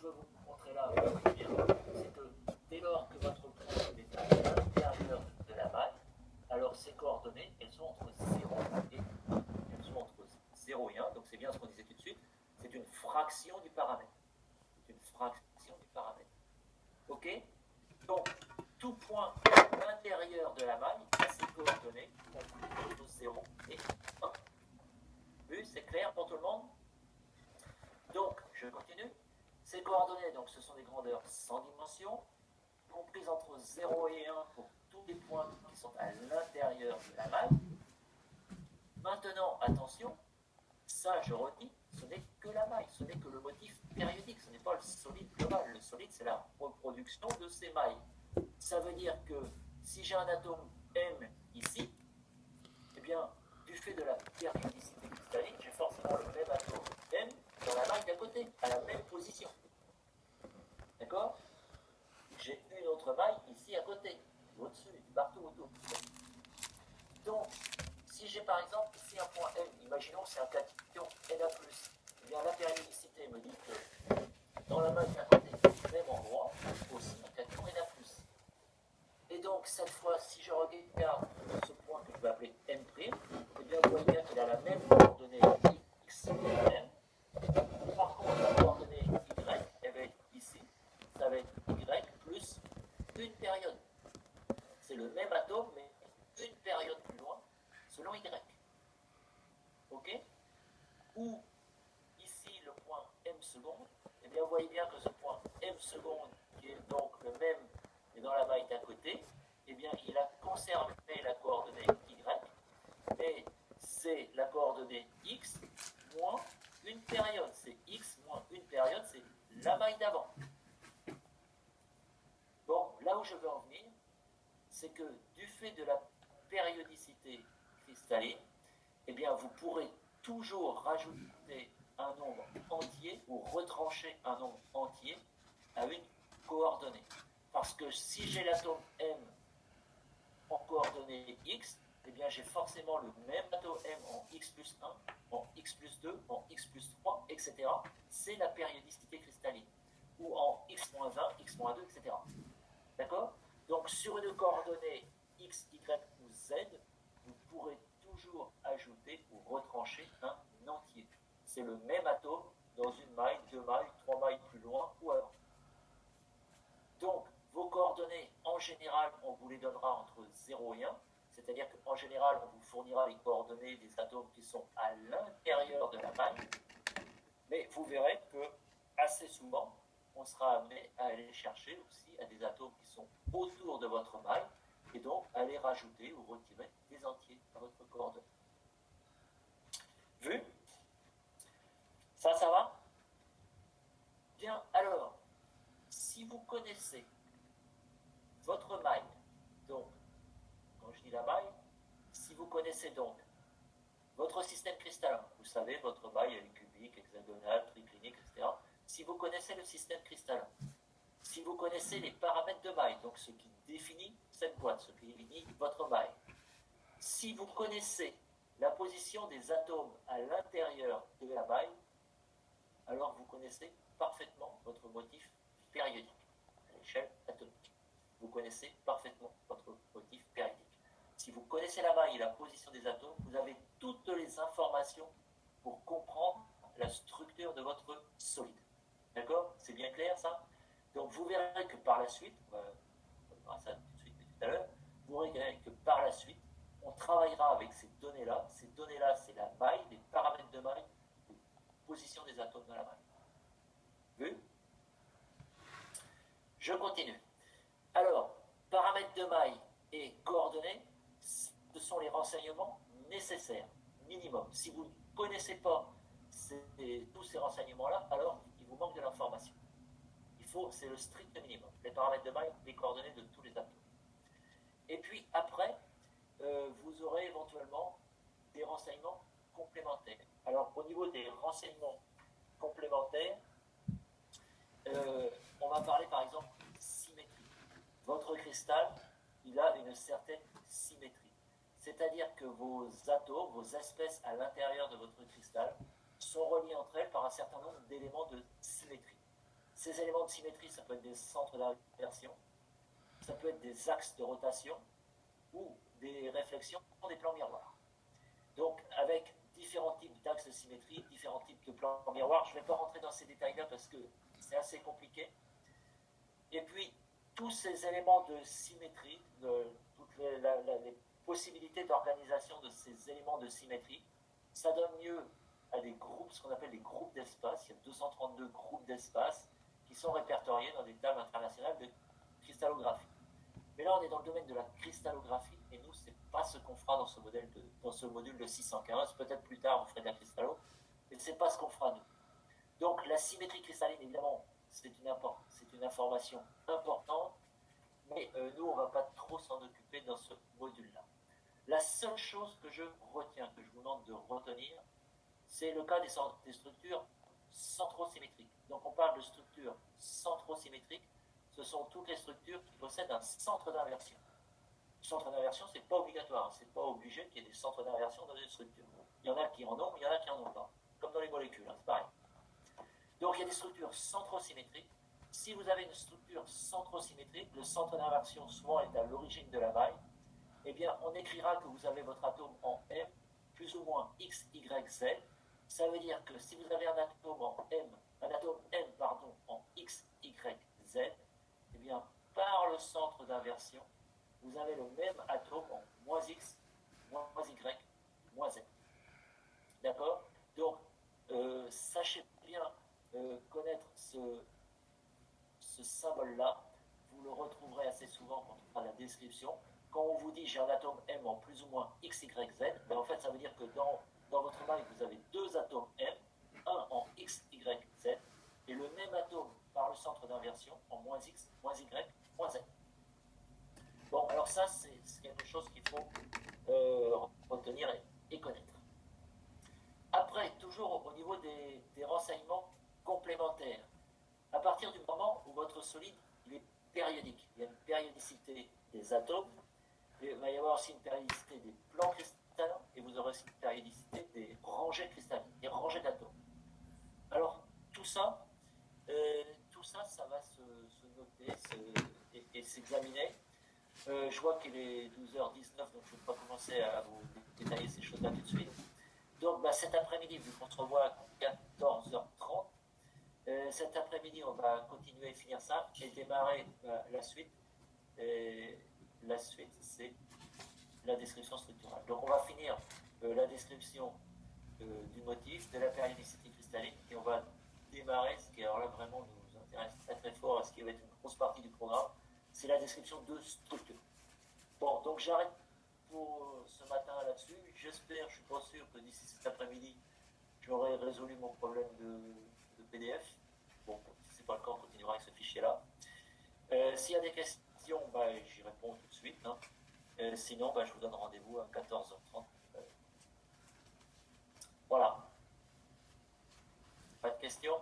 veux vous montrer là, c'est que dès lors que votre point est à l'intérieur de la maille, alors ces coordonnées, elles sont entre 0 et 1. Elles sont entre 0 et 1, donc c'est bien ce qu'on disait tout de suite, c'est une fraction du paramètre. C'est une fraction du paramètre. Ok? Donc, tout point à l'intérieur de la maille a ses coordonnées entre 0 et 1. Vu, c'est clair pour tout le monde? Donc, je continue. Ces coordonnées, donc, ce sont des grandeurs sans dimension, comprises entre 0 et 1 pour tous les points qui sont à l'intérieur de la maille. Maintenant, attention, ça, je redis, ce n'est que la maille, ce n'est que le motif périodique, ce n'est pas le solide global. Le solide, c'est la reproduction de ces mailles. Ça veut dire que si j'ai un atome M ici, eh bien, du fait de la périodicité cristalline, j'ai forcément le même atome M dans la maille d'à côté, à la même position. D'accord? J'ai une autre maille ici à côté, au-dessus, partout autour. Donc, si j'ai par exemple ici un point M, imaginons que c'est un cation Na+, eh bien la périodicité me dit que dans la maille d'à côté, même endroit, aussi un cation Na+. Et donc, cette fois, si je regarde ce point que je vais appeler M', eh bien, vous voyez bien qu'il a la même coordonnée X que M. Par contre, la coordonnée Y, elle va être ici. Ça va être Y plus une période. C'est le même atome, mais une période plus loin, selon Y. OK? Ou, ici, le point M seconde, eh bien, vous voyez bien que ce point M seconde, qui est donc le même, mais dans la maille d'à côté, eh bien, il a conservé la coordonnée Y, et c'est la coordonnée X moins une période. C'est X moins une période, c'est la maille d'avant. Bon, là où je veux en venir, c'est que du fait de la périodicité cristalline, eh bien, vous pourrez toujours rajouter un nombre entier ou retrancher un nombre entier à une coordonnée. Parce que si j'ai l'atome M en coordonnée X, eh bien, j'ai forcément le même atome M en X plus 1, en X plus 2, en X plus 3, etc. C'est la périodicité cristalline. Ou en X moins 20, X moins 2, etc. D'accord? Donc, sur une coordonnée X, Y ou Z, vous pourrez toujours ajouter ou retrancher un entier. C'est le même atome dans une maille, 2 mailles, 3 mailles plus loin ou avant. Donc, vos coordonnées, en général, on vous les donnera entre 0 et 1, c'est-à-dire qu'en général, on vous fournira les coordonnées des atomes qui sont à l'intérieur de la maille, mais vous verrez que assez souvent, on sera amené à aller chercher aussi à des atomes qui sont autour de votre maille, et donc aller rajouter ou retirer des entiers à votre coordonnée. Vu? Ça va? Bien, alors, si vous connaissez votre maille, donc, quand je dis la maille, si vous connaissez donc votre système cristallin, vous savez, votre maille elle est cubique, hexagonale, triclinique, etc. Si vous connaissez le système cristallin, si vous connaissez les paramètres de maille, donc ce qui définit cette boîte, ce qui définit votre maille, si vous connaissez la position des atomes à l'intérieur de la maille, alors vous connaissez parfaitement votre motif périodique à l'échelle atomique. Vous connaissez parfaitement votre motif périodique. Si vous connaissez la maille et la position des atomes, vous avez toutes les informations pour comprendre la structure de votre solide. D'accord? C'est bien clair ça? Donc vous verrez que par la suite, on verra ça tout de suite tout à l'heure, vous verrez que par la suite, on travaillera avec ces données-là. Ces données-là, c'est la maille, les paramètres de maille, la position des atomes dans la maille. Vu? Je continue. Alors, paramètres de maille et coordonnées, ce sont les renseignements nécessaires, minimum. Si vous ne connaissez pas tous ces renseignements-là, alors il vous manque de l'information. C'est le strict minimum. Les paramètres de maille, les coordonnées de tous les atomes. Et puis après, vous aurez éventuellement des renseignements complémentaires. Alors, au niveau des renseignements complémentaires, on va parler par exemple de symétrie. Votre cristal, il a une certaine symétrie. C'est-à-dire que vos atomes, vos espèces à l'intérieur de votre cristal sont reliés entre elles par un certain nombre d'éléments de symétrie. Ces éléments de symétrie, ça peut être des centres d'inversion, ça peut être des axes de rotation ou des réflexions des plans miroirs. Donc, avec différents types d'axes de symétrie, différents types de plans miroirs, je ne vais pas rentrer dans ces détails-là parce que c'est assez compliqué. Et puis, tous ces éléments de symétrie, toutes les possibilités d'organisation de ces éléments de symétrie, ça donne lieu à des groupes, ce qu'on appelle des groupes d'espace. Il y a 232 groupes d'espace qui sont répertoriés dans des tables internationales de cristallographie. Mais là, on est dans le domaine de la cristallographie, et nous, ce n'est pas ce qu'on fera dans ce module de 615. Peut-être plus tard, on ferait de la cristallo, mais ce n'est pas ce qu'on fera nous. Donc, la symétrie cristalline, évidemment, c'est une information importante, mais nous, on ne va pas trop s'en occuper dans ce module-là. La seule chose que je retiens, que je vous demande de retenir, c'est le cas des structures centrosymétriques. Donc, on parle de structures centrosymétriques. Ce sont toutes les structures qui possèdent un centre d'inversion. Le centre d'inversion, ce n'est pas obligatoire. Ce n'est pas obligé qu'il y ait des centres d'inversion dans une structure. Il y en a qui en ont, il y en a qui en ont pas. Comme dans les molécules, hein, c'est pareil. Donc, il y a des structures centrosymétriques. Si vous avez une structure centrosymétrique, le centre d'inversion souvent est à l'origine de la maille, eh bien, on écrira que vous avez votre atome en M, plus ou moins X, Y, Z. Ça veut dire que si vous avez un atome en M, en X, Y, Z, eh bien, par le centre d'inversion, vous avez le même atome en moins X, moins Y, moins Z. D'accord? Donc, sachez bien connaître ce symbole-là. Vous le retrouverez assez souvent quand on fera la description. Quand on vous dit j'ai un atome M en plus ou moins X, Y, Z, ben en fait, ça veut dire que dans votre maille, vous avez deux atomes M, un en X, Y, Z, et le même atome par le centre d'inversion en moins X, moins Y, moins Z. Bon, alors ça, c'est quelque chose qu'il faut retenir et connaître. Après, toujours au niveau des renseignements complémentaires, à partir du moment où votre solide il est périodique, il y a une périodicité des atomes, il va y avoir aussi une périodicité des plans cristallins, et vous aurez aussi une périodicité des rangées cristallines, des rangées d'atomes. Alors, tout ça, ça va se noter et s'examiner. Je vois qu'il est 12h19, donc je ne vais pas commencer à vous détailler ces choses-là tout de suite. Donc, cet après-midi, vu qu'on se revoit à 14h30, cet après-midi, on va continuer et finir ça et démarrer la suite. Et la suite, c'est la description structurale. Donc, on va finir la description du motif, de la périodicité cristalline, et on va démarrer ce qui, alors là, vraiment nous intéresse très très fort, à ce qui va être une grosse partie du programme, c'est la description de structure. Bon, donc j'arrête pour ce matin là-dessus. J'espère, je ne suis pas sûr que d'ici cet après-midi, j'aurai résolu mon problème de PDF. Bon, si ce n'est pas le cas, on continuera avec ce fichier-là. S'il y a des questions, j'y réponds tout de suite. Hein. Sinon, je vous donne rendez-vous à 14h30. Voilà. Pas de questions ?